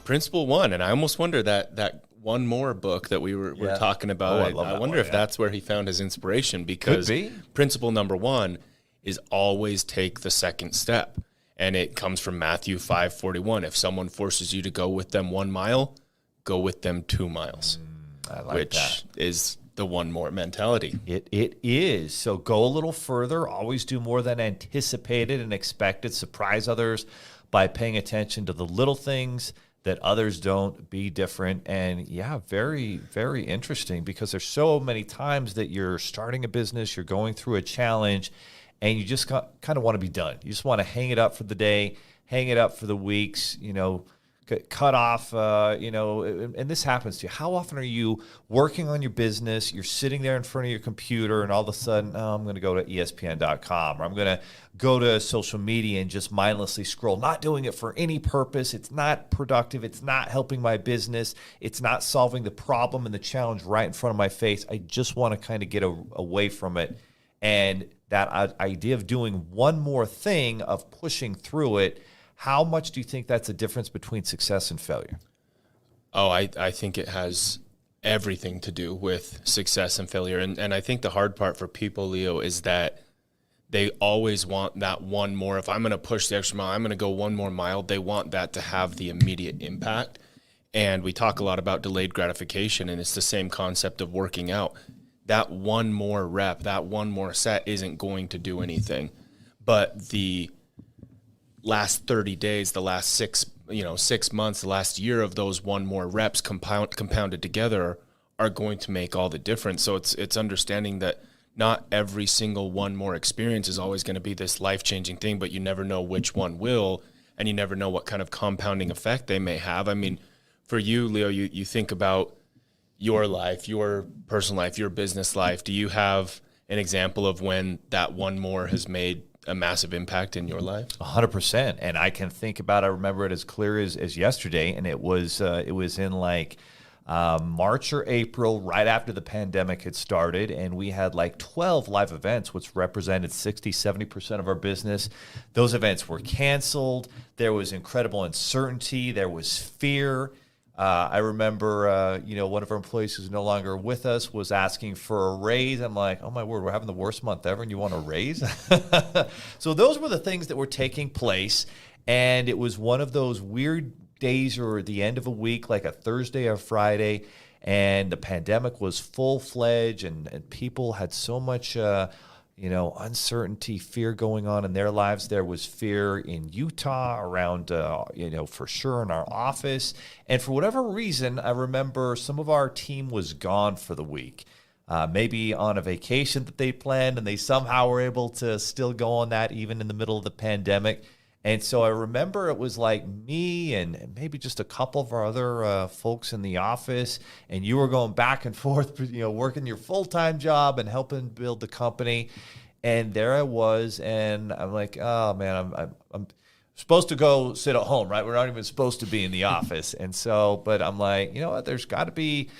Principle One. And I almost wonder that one more book that we were talking about. I wonder if that's where he found his inspiration, because principle number one is always take the second step. And it comes from Matthew 5:41. If someone forces you to go with them 1 mile, go with them 2 miles, which is the one more mentality. It is. So go a little further, always do more than anticipated and expected, surprise others by paying attention to the little things that others don't, be different. And very, very interesting, because there's so many times that you're starting a business, you're going through a challenge, and you just kind of want to be done. You just want to hang it up for the day, hang it up for the weeks, cut off, and this happens to you. How often are you working on your business, you're sitting there in front of your computer, and all of a sudden, I'm going to go to ESPN.com, or I'm going to go to social media and just mindlessly scroll, not doing it for any purpose. It's not productive. It's not helping my business. It's not solving the problem and the challenge right in front of my face. I just want to kind of get away from it. And that idea of doing one more thing, of pushing through it, how much do you think that's a difference between success and failure? Oh, I think it has everything to do with success and failure. And I think the hard part for people, Leo, is that they always want that one more. If I'm going to push the extra mile, I'm going to go 1 more mile. They want that to have the immediate impact. And we talk a lot about delayed gratification, and it's the same concept of working out. That one more rep, that one more set isn't going to do anything. But the last 30 days, the last 6 months, the last year of those one more reps compounded together are going to make all the difference. So it's understanding that not every single one more experience is always going to be this life-changing thing, but you never know which one will, and you never know what kind of compounding effect they may have. I mean, for you, Leo, you think about your life, your personal life, your business life. Do you have an example of when that one more has made a massive impact in your life? 100%. And I can think about, I remember it as clear as yesterday. And it was in like March or April, right after the pandemic had started. And we had like 12 live events, which represented 60-70% of our business. Those events were canceled. There was incredible uncertainty. There was fear. I remember, one of our employees who's no longer with us was asking for a raise. I'm like, oh my word, we're having the worst month ever and you want a raise? So those were the things that were taking place. And it was one of those weird days, or the end of a week, like a Thursday or Friday. And the pandemic was full-fledged, and people had so much uncertainty, fear going on in their lives. There was fear in Utah around, for sure in our office. And for whatever reason, I remember some of our team was gone for the week, maybe on a vacation that they planned, and they somehow were able to still go on that even in the middle of the pandemic. And so I remember it was like me and maybe just a couple of our other folks in the office, and you were going back and forth, working your full-time job and helping build the company. And there I was, and I'm like, oh man, I'm supposed to go sit at home, right? We're not even supposed to be in the office. And so, but I'm like, you know what? There's got to be,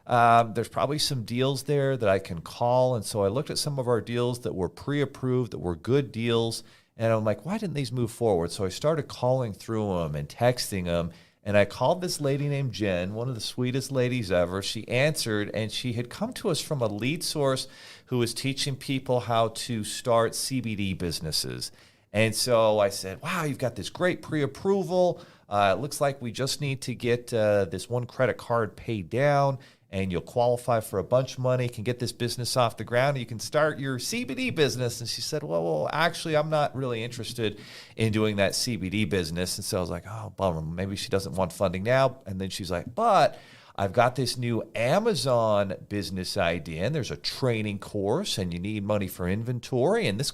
there's probably some deals there that I can call. And so I looked at some of our deals that were pre-approved, that were good deals. And I'm like, why didn't these move forward? So I started calling through them and texting them. And I called this lady named Jen, one of the sweetest ladies ever. She answered, and she had come to us from a lead source who was teaching people how to start CBD businesses. And so I said, wow, you've got this great pre-approval. It looks like we just need to get this one credit card paid down, and you'll qualify for a bunch of money, can get this business off the ground, and you can start your CBD business. And she said, well, actually, I'm not really interested in doing that CBD business. And so I was like, oh, bummer, maybe she doesn't want funding now. And then she's like, but I've got this new Amazon business idea, and there's a training course, and you need money for inventory, and this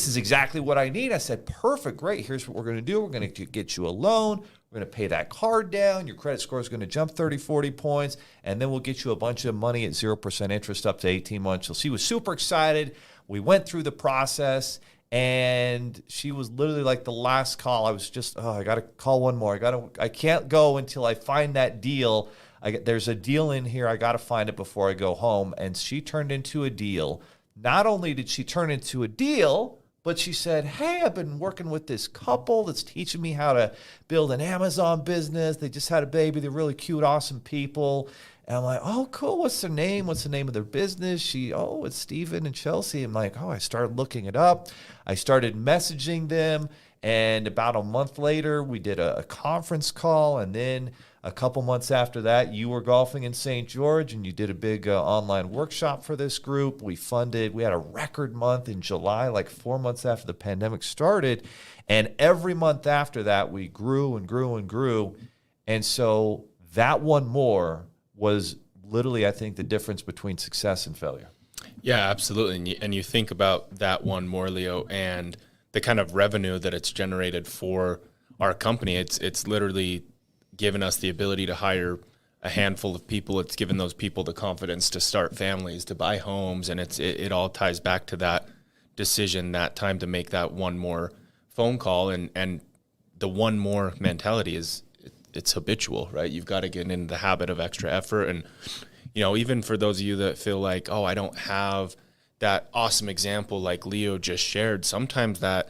is exactly what I need. I said, perfect, great. Here's what we're going to do. We're going to get you a loan. We're going to pay that card down. Your credit score is going to jump 30, 40 points, and then we'll get you a bunch of money at 0% interest up to 18 months. So she was super excited. We went through the process, and she was literally like the last call. I was just, I got to call one more. I can't go until I find that deal. There's a deal in here. I got to find it before I go home. And she turned into a deal. Not only did she turn into a deal, But she said, hey, I've been working with this couple that's teaching me how to build an Amazon business. They just had a baby. They're really cute, awesome people. And I'm like, oh, cool. What's their name? What's the name of their business? It's Stephen and Chelsea. I'm like, I started looking it up. I started messaging them. And about a month later, we did a conference call. And then a couple months after that, you were golfing in St. George and you did a big online workshop for this group. We had a record month in July, like 4 months after the pandemic started. And every month after that, we grew and grew and grew. And so that one more was literally, I think, the difference between success and failure. Yeah, absolutely. And you think about that one more, Leo, and the kind of revenue that it's generated for our company. It's literally given us the ability to hire a handful of people. It's given those people the confidence to start families, to buy homes, and it all ties back to that decision, that time to make that one more phone call, and the one more mentality it's habitual, right? You've got to get into the habit of extra effort. And even for those of you that feel like, I don't have that awesome example like Leo just shared, sometimes the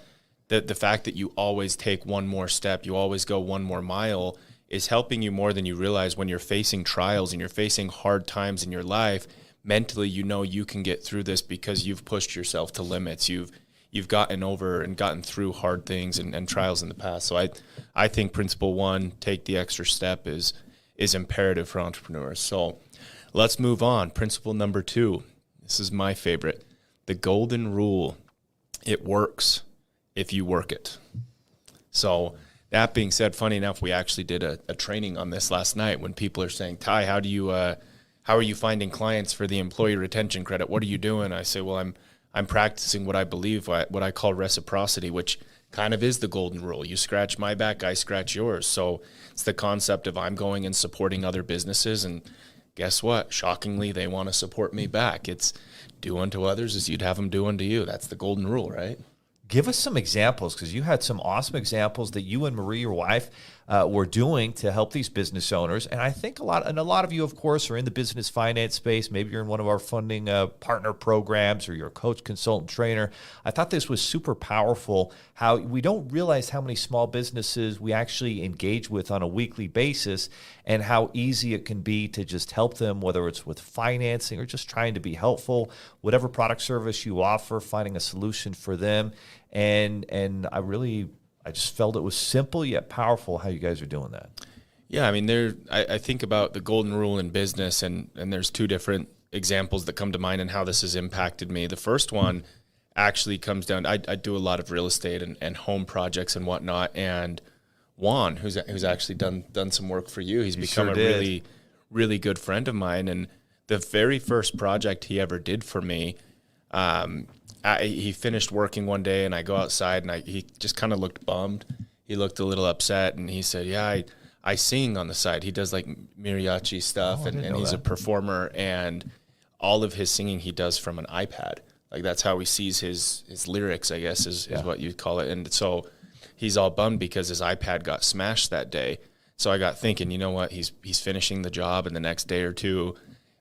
fact that you always take one more step, you always go one more mile, is helping you more than you realize. When you're facing trials and you're facing hard times in your life, mentally, you can get through this because you've pushed yourself to limits. You've gotten over and gotten through hard things and trials in the past. So I think principle one, take the extra step, is imperative for entrepreneurs. So let's move on. Principle number 2. This is my favorite. The golden rule. It works if you work it. So that being said, funny enough, we actually did a training on this last night when people are saying, Ty, how are you finding clients for the employee retention credit? What are you doing? I say, well, I'm practicing what I believe, what I call reciprocity, which kind of is the golden rule. You scratch my back, I scratch yours. So it's the concept of I'm going and supporting other businesses, and guess what? Shockingly, they want to support me back. It's do unto others as you'd have them do unto you. That's the golden rule, right? Give us some examples, because you had some awesome examples that you and Marie, your wife, were doing to help these business owners. And I think a lot of you, of course, are in the business finance space. Maybe you're in one of our funding partner programs, or you're a coach, consultant, trainer. I thought this was super powerful, how we don't realize how many small businesses we actually engage with on a weekly basis, and how easy it can be to just help them, whether it's with financing or just trying to be helpful, whatever product service you offer, finding a solution for them. And I just felt it was simple yet powerful how you guys are doing that. Yeah, I mean, I think about the golden rule in business, and there's 2 different examples that come to mind and how this has impacted me. The first one actually comes down, I do a lot of real estate and home projects and whatnot, and Juan, who's actually done some work for you, he's become a really, really good friend of mine. And the very first project he ever did for me, he finished working one day, and I go outside, and he just kind of looked bummed. He looked a little upset, and he said, yeah, I sing on the side. He does like mariachi stuff, and he's a performer, and all of his singing he does from an iPad. Like that's how he sees his lyrics, I guess, is what you'd call it. And so he's all bummed because his iPad got smashed that day. So I got thinking, you know what, he's finishing the job, and the next day or two,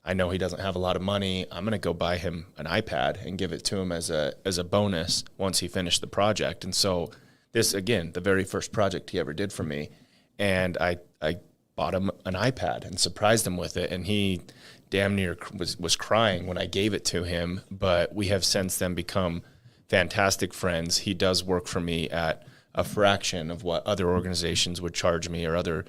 I know he doesn't have a lot of money. I'm going to go buy him an iPad and give it to him as a bonus once he finished the project. And so this, again, the very first project he ever did for me, and I bought him an iPad and surprised him with it, and he damn near was crying when I gave it to him. But we have since then become fantastic friends. He does work for me at a fraction of what other organizations would charge me, or other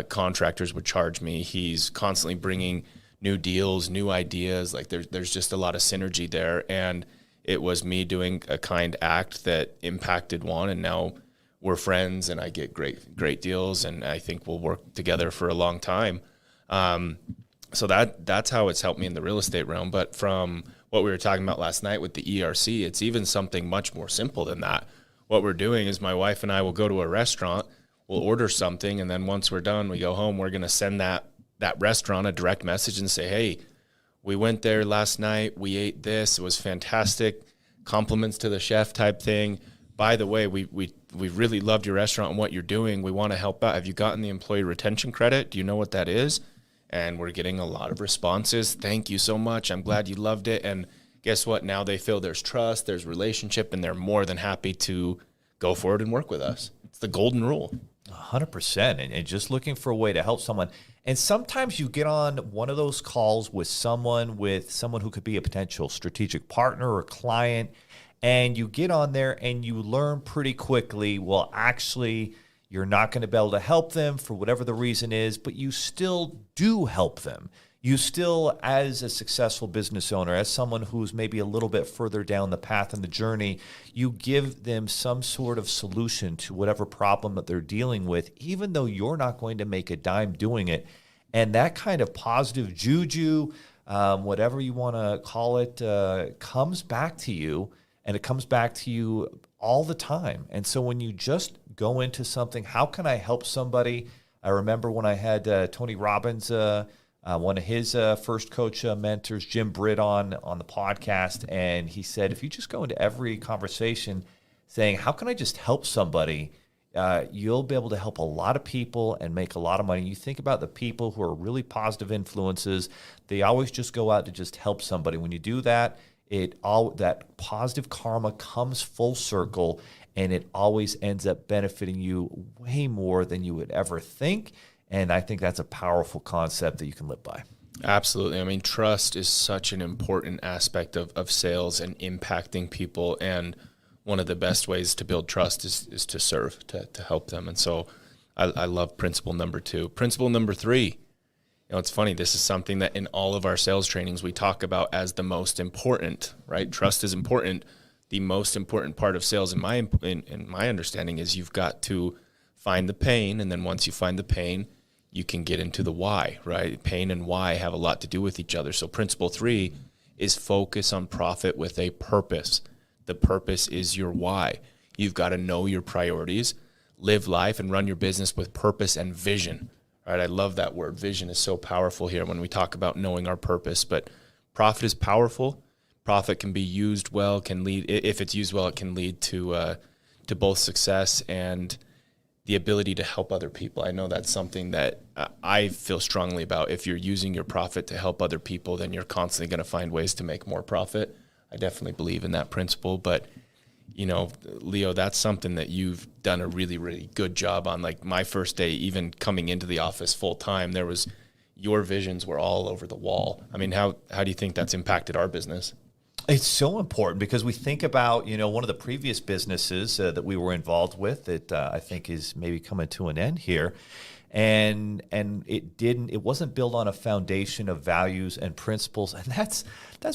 contractors would charge me. He's constantly bringing new deals, new ideas. Like there's just a lot of synergy there. And it was me doing a kind act that impacted Juan, and now we're friends, and I get great deals, and I think we'll work together for a long time. So that's how it's helped me in the real estate realm. But from what we were talking about last night with the ERC, it's even something much more simple than that. What we're doing is my wife and I will go to a restaurant, we'll order something, and then once we're done, we go home, we're going to send that restaurant a direct message and say, hey, we went there last night, we ate this, it was fantastic, compliments to the chef type thing. By the way, we really loved your restaurant and what you're doing. We want to help out. Have you gotten the employee retention credit? Do you know what that is? And we're getting a lot of responses. Thank you so much. I'm glad you loved it. And guess what? Now they feel there's trust, there's relationship, and they're more than happy to go forward and work with us. It's the golden rule. 100%. And just looking for a way to help someone. And sometimes you get on one of those calls with someone who could be a potential strategic partner or client, and you get on there and you learn pretty quickly, well, actually, you're not going to be able to help them for whatever the reason is, but you still do help them. You still, as a successful business owner, as someone who's maybe a little bit further down the path in the journey, you give them some sort of solution to whatever problem that they're dealing with, even though you're not going to make a dime doing it. And that kind of positive juju, whatever you want to call it, comes back to you, and it comes back to you all the time. And so when you just go into something, how can I help somebody? I remember when I had Tony Robbins, one of his first coach mentors, Jim Britt, on the podcast, and he said, if you just go into every conversation saying, how can I just help somebody, you'll be able to help a lot of people and make a lot of money. You think about the people who are really positive influences, they always just go out to just help somebody. When you do that, that positive karma comes full circle, and it always ends up benefiting you way more than you would ever think. And I think that's a powerful concept that you can live by. Absolutely. I mean, trust is such an important aspect of sales and impacting people. And one of the best ways to build trust is to serve, to help them. And so I love principle number 2. Principle number 3, it's funny. This is something that in all of our sales trainings we talk about as the most important, right? Trust is important. The most important part of sales in my understanding is you've got to find the pain. And then once you find the pain, you can get into the why, right? Pain and why have a lot to do with each other. So principle 3 is focus on profit with a purpose. The purpose is your why. You've got to know your priorities, live life, and run your business with purpose and vision, right? I love that word. Vision is so powerful here when we talk about knowing our purpose, but profit is powerful. Profit can be used well, if it's used well, it can lead to both success and the ability to help other people. I know that's something that I feel strongly about. If you're using your profit to help other people, then you're constantly going to find ways to make more profit. I definitely believe in that principle. But, Leo, that's something that you've done a really, really good job on. Like my first day, even coming into the office full time, your visions were all over the wall. I mean, how do you think that's impacted our business? It's so important because we think about, one of the previous businesses that we were involved with that I think is maybe coming to an end here. And it wasn't built on a foundation of values and principles. And that's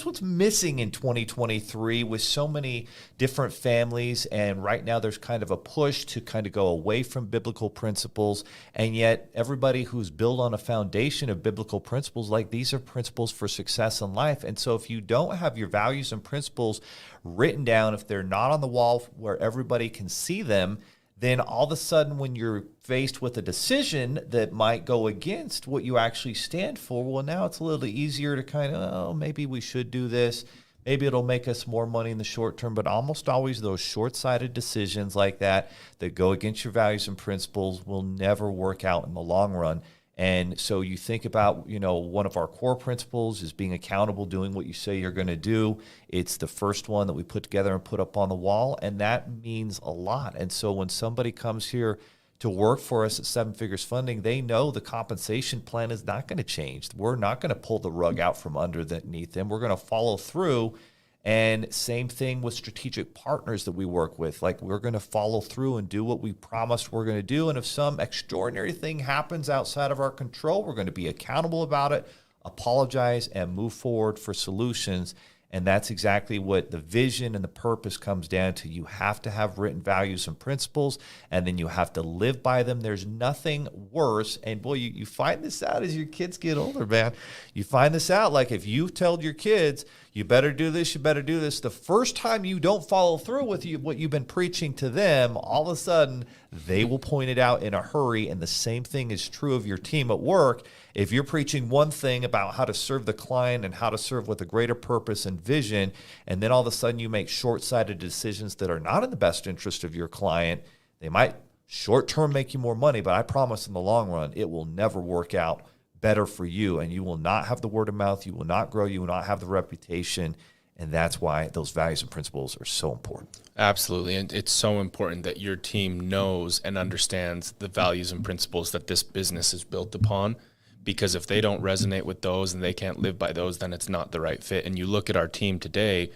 what's missing in 2023 with so many different families. And right now there's kind of a push to kind of go away from biblical principles. And yet everybody who's built on a foundation of biblical principles, like these are principles for success in life. And so if you don't have your values and principles written down, if they're not on the wall where everybody can see them, then all of a sudden when you're faced with a decision that might go against what you actually stand for, well, now it's a little easier to kind of, maybe we should do this. Maybe it'll make us more money in the short term, but almost always those short-sighted decisions like that go against your values and principles will never work out in the long run. And so you think about, one of our core principles is being accountable, doing what you say you're going to do. It's the first one that we put together and put up on the wall, and that means a lot. And so when somebody comes here to work for us at Seven Figures Funding, they know the compensation plan is not going to change. We're not going to pull the rug out from underneath them. We're going to follow through. And same thing with strategic partners that we work with. Like, we're going to follow through and do what we promised we're going to do. And if some extraordinary thing happens outside of our control, we're going to be accountable about it, apologize, and move forward for solutions. And that's exactly what the vision and the purpose comes down to. You have to have written values and principles, and then you have to live by them. There's nothing worse. And boy, you find this out as your kids get older, man. You find this out. Like, if you told your kids, you better do this, you better do this, the first time you don't follow through with what you've been preaching to them, all of a sudden they will point it out in a hurry. And the same thing is true of your team at work. If you're preaching one thing about how to serve the client and how to serve with a greater purpose and vision, and then all of a sudden you make short-sighted decisions that are not in the best interest of your client, they might short-term make you more money, but I promise in the long run, it will never work out better for you, and you will not have the word of mouth, you will not grow, you will not have the reputation, And that's why those values and principles are so important. Absolutely. And it's so important that your team knows and understands the values and principles that this business is built upon. Because if they don't resonate with those and they can't live by those, then it's not the right fit. And you look at our team today,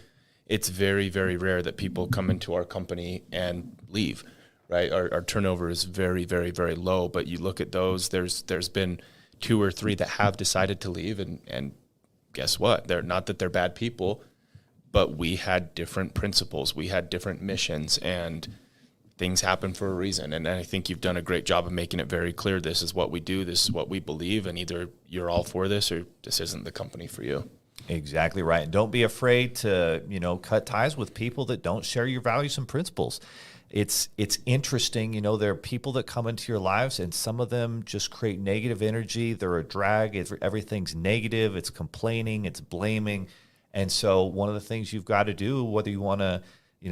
it's very, very rare that people come into our company and leave, right? Our turnover is very, very, very low. But you look at those, there's been 2 or 3 that have decided to leave. And guess what? They're not that they're bad people, but we had different principles. We had different missions, and things happen for a reason. And I think you've done a great job of making it very clear. This is what we do. This is what we believe. And either you're all for this or this isn't the company for you. Exactly right. And don't be afraid to, cut ties with people that don't share your values and principles. It's interesting, there are people that come into your lives and some of them just create negative energy. They're a drag. Everything's negative. It's complaining. It's blaming. And so one of the things you've got to do, whether you want to,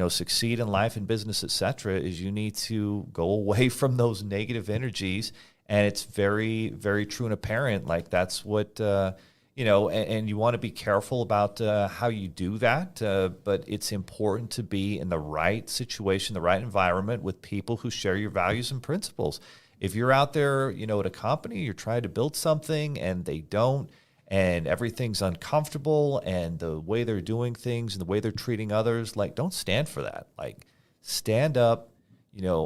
succeed in life and business, et cetera, is you need to go away from those negative energies. And it's very, very true and apparent. Like that's what, and you want to be careful about how you do that. But it's important to be in the right situation, the right environment with people who share your values and principles. If you're out there, at a company, you're trying to build something and they don't, and everything's uncomfortable and the way they're doing things and the way they're treating others, like don't stand for that. Like stand up,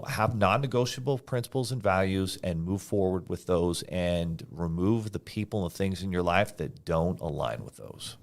have non-negotiable principles and values and move forward with those and remove the people and the things in your life that don't align with those.